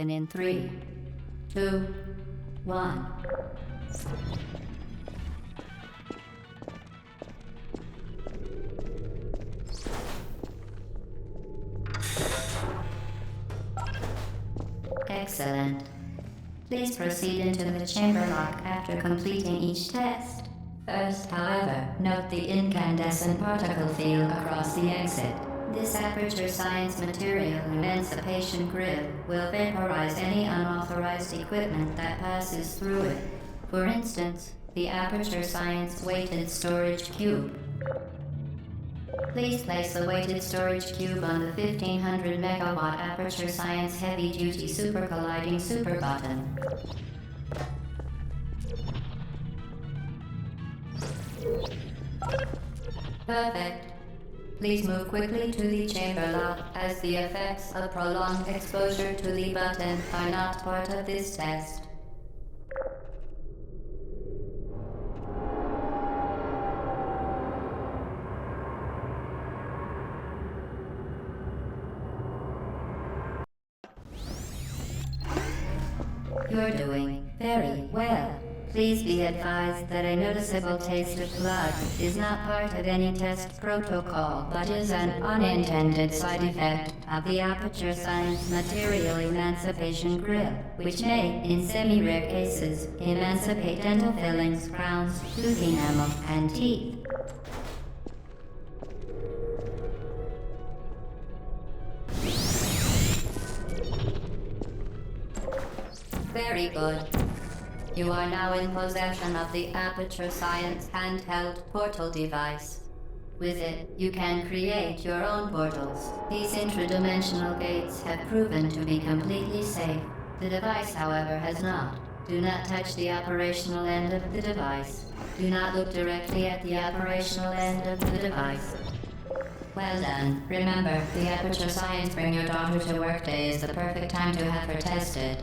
open in 3, 2, 1. Excellent. Please proceed into the chamber lock after completing each test. First, however, note the incandescent particle field across the exit. This aperture science material emancipation grill will vaporize any unauthorized equipment that passes through it. For instance, the aperture science weighted storage cube. Please place the weighted storage cube on the 1500 megawatt aperture science heavy-duty super colliding super button. Perfect. Please move quickly to the chamber lock, as the effects of prolonged exposure to the button are not part of this test. You're doing very well. Please be advised that a noticeable taste of blood is not part of any test protocol, but is an unintended side effect of the aperture science material emancipation grill, which may, in semi-rare cases, emancipate dental fillings, crowns, tooth enamel, and teeth. Very good. You are now in possession of the Aperture Science handheld portal device. With it, you can create your own portals. These intradimensional gates have proven to be completely safe. The device, however, has not. Do not touch the operational end of the device. Do not look directly at the operational end of the device. Well done. Remember, the Aperture Science Bring Your Daughter to Work Day is the perfect time to have her tested.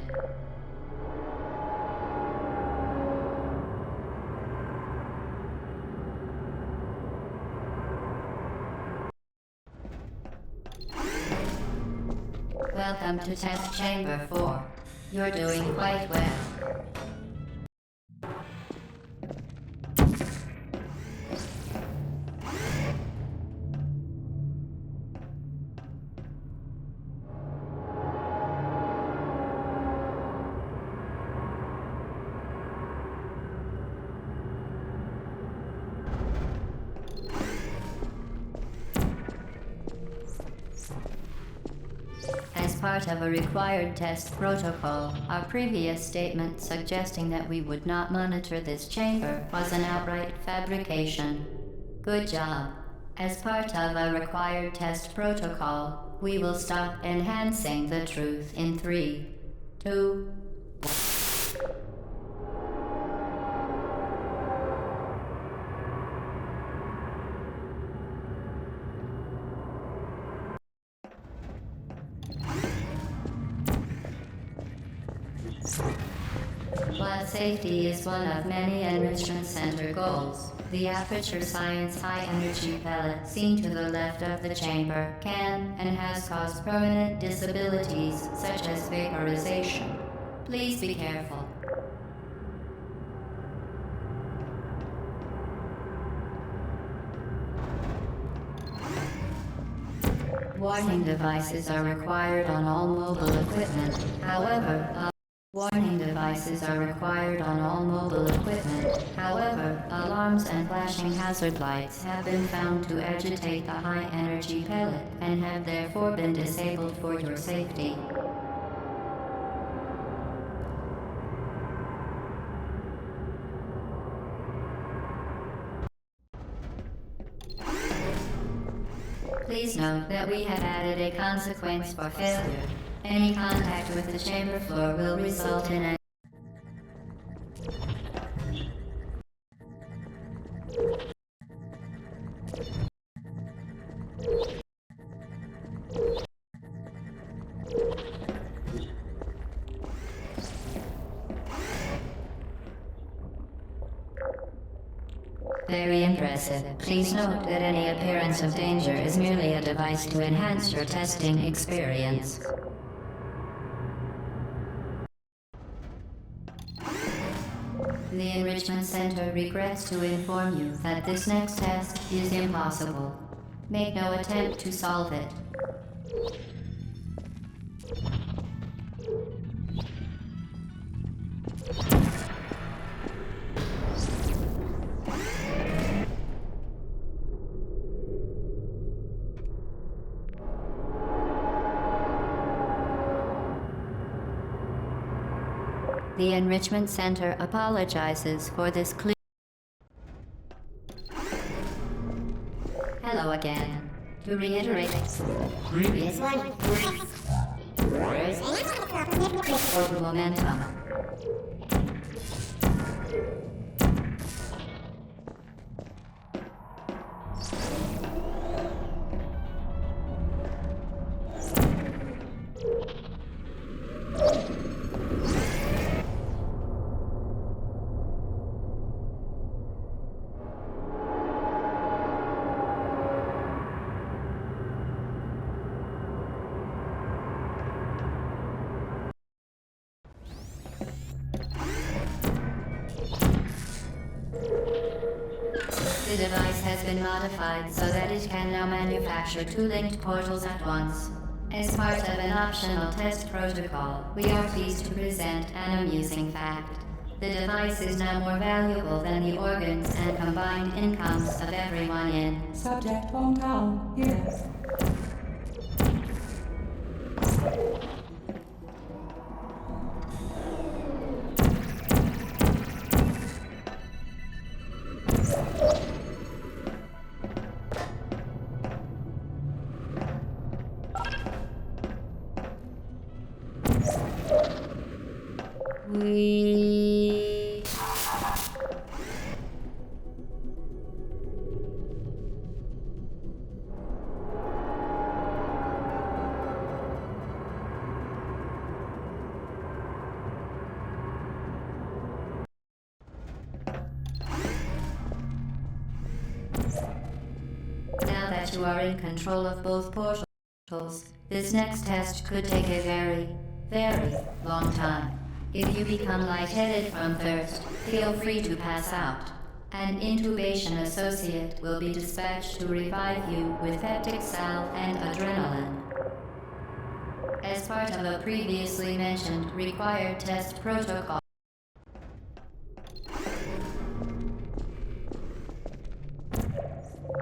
Welcome to Test Chamber 4. You're doing quite well. As part of a required test protocol, our previous statement suggesting that we would not monitor this chamber was an outright fabrication. Good job. As part of a required test protocol, we will stop enhancing the truth in 3, 2, While safety is one of many Enrichment Center goals, the Aperture Science high-energy pellet seen to the left of the chamber can and has caused permanent disabilities such as vaporization. Please be careful. Warning devices are required on all mobile equipment. However, warning devices are required on all mobile equipment. However, alarms and flashing hazard lights have been found to agitate the high-energy pellet and have therefore been disabled for your safety. Please note that we have added a consequence for failure. Any contact with the chamber floor will result in a Very impressive. Please note that any appearance of danger is merely a device to enhance your testing experience. The Enrichment Center regrets to inform you that this next test is impossible. Make no attempt to solve it. The Enrichment Center apologizes for this Hello again. To reiterate, previous one. Momentum. The device has been modified so that it can now manufacture two linked portals at once. As part of an optional test protocol, we are pleased to present an amusing fact. The device is now more valuable than the organs and combined incomes of everyone in Subject hometown, yes. Now that you are in control of both portals, this next test could take a very, very long time. If you become lightheaded from thirst, feel free to pass out. An intubation associate will be dispatched to revive you with peptic salve and adrenaline. As part of a previously mentioned required test protocol,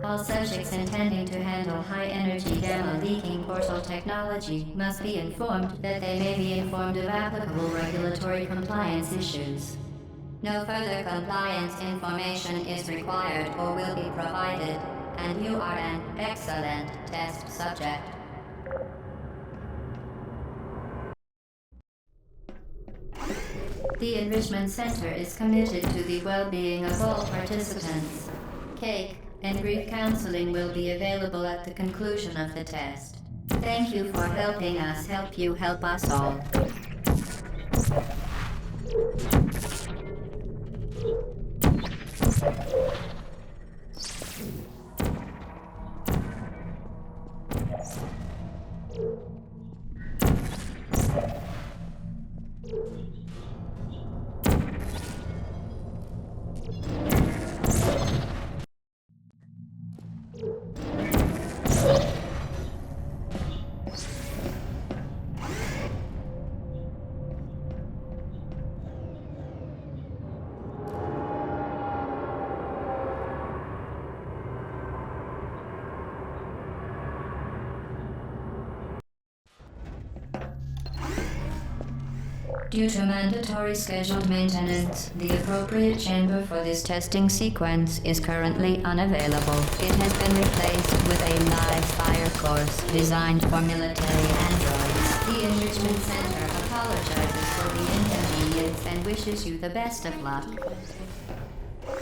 all subjects intending to handle high-energy gamma-leaking portal technology must be informed that they may be informed of applicable regulatory compliance issues. No further compliance information is required or will be provided, and you are an excellent test subject. The Enrichment Center is committed to the well-being of all participants. Cake and grief counseling will be available at the conclusion of the test. Thank you for helping us help you help us all. Due to mandatory scheduled maintenance, the appropriate chamber for this testing sequence is currently unavailable. It has been replaced with a live fire course designed for military androids. The Enrichment Center apologizes for the inconvenience and wishes you the best of luck.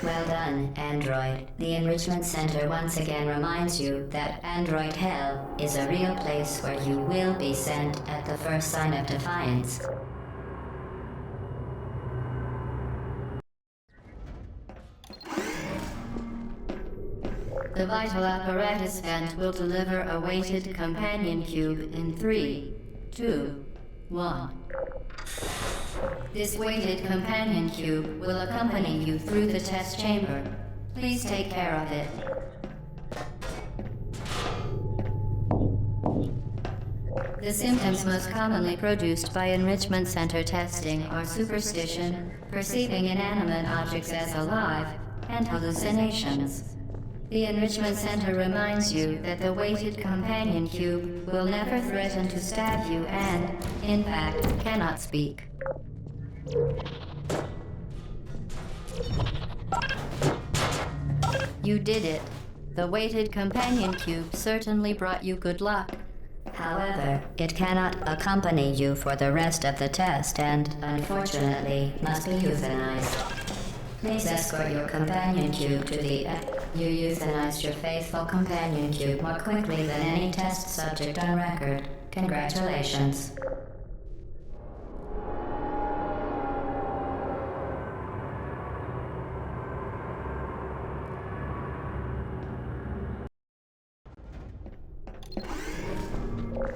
Well done, Android. The Enrichment Center once again reminds you that Android Hell is a real place where you will be sent at the first sign of defiance. The vital apparatus vent will deliver a weighted companion cube in 3, 2, 1. This weighted companion cube will accompany you through the test chamber. Please take care of it. The symptoms most commonly produced by enrichment center testing are superstition, perceiving inanimate objects as alive, and hallucinations. The enrichment center reminds you that the weighted companion cube will never threaten to stab you and, in fact, cannot speak. You did it. The weighted companion cube certainly brought you good luck. However, it cannot accompany you for the rest of the test and, unfortunately, must be euthanized. Please escort your companion cube to the... You euthanized your faithful companion cube more quickly than any test subject on record. Congratulations.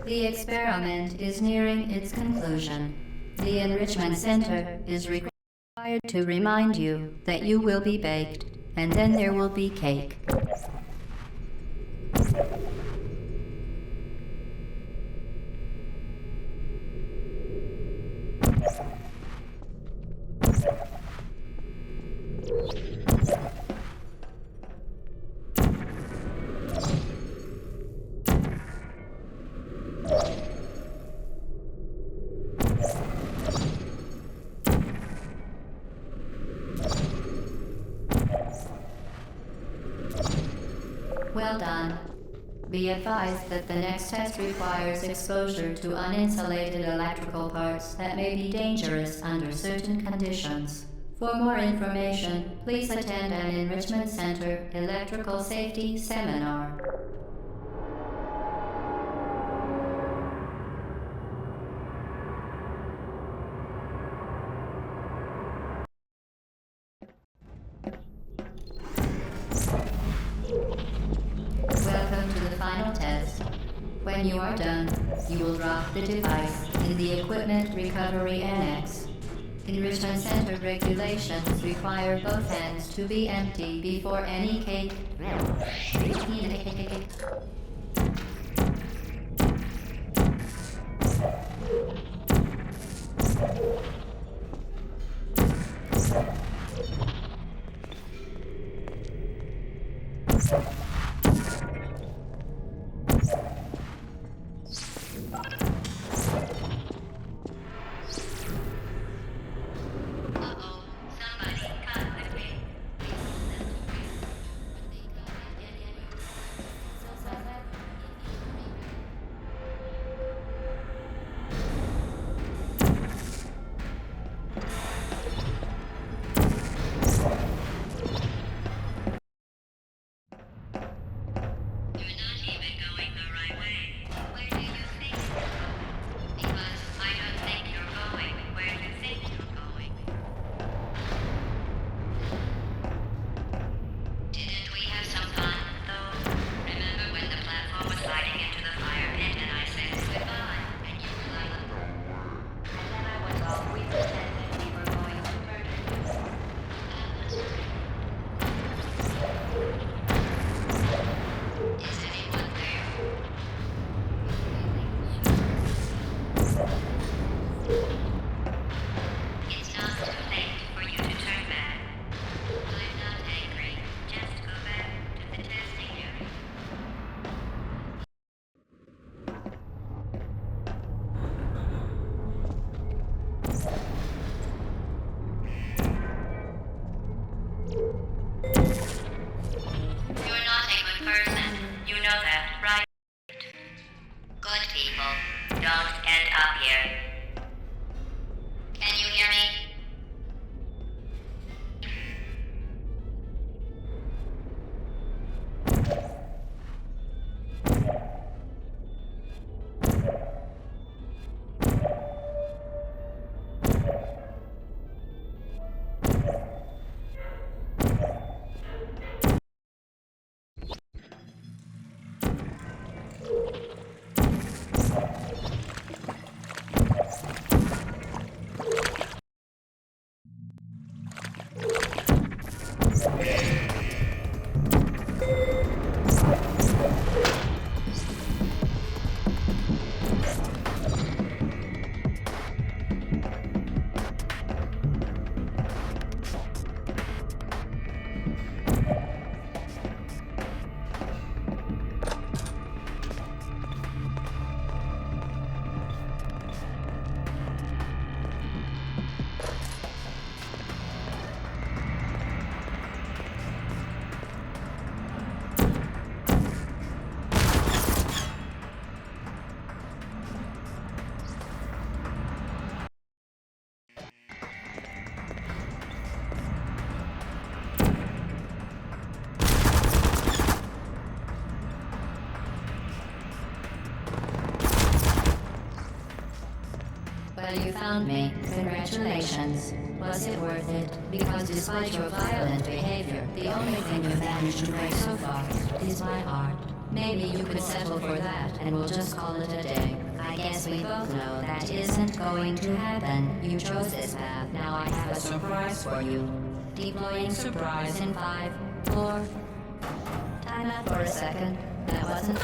The experiment is nearing its conclusion. The Enrichment Center is required to remind you that you will be baked, and then there will be cake. Well done. Be advised that the next test requires exposure to uninsulated electrical parts that may be dangerous under certain conditions. For more information, please attend an Enrichment Center Electrical Safety Seminar. Welcome to the final test. When you are done, you will drop the device in the Equipment Recovery Annex. Enrichment Center regulations require both ends to be empty before any cake. Well, you found me. Congratulations. Was it worth it? Because despite your violent behavior, the only thing you've managed to break so far is my heart. Maybe you could settle for that, and we'll just call it a day. I guess we both know that isn't going to happen. You chose this path. Now I have a surprise for you. Deploying surprise in 5, 4... Time out for a second. That wasn't...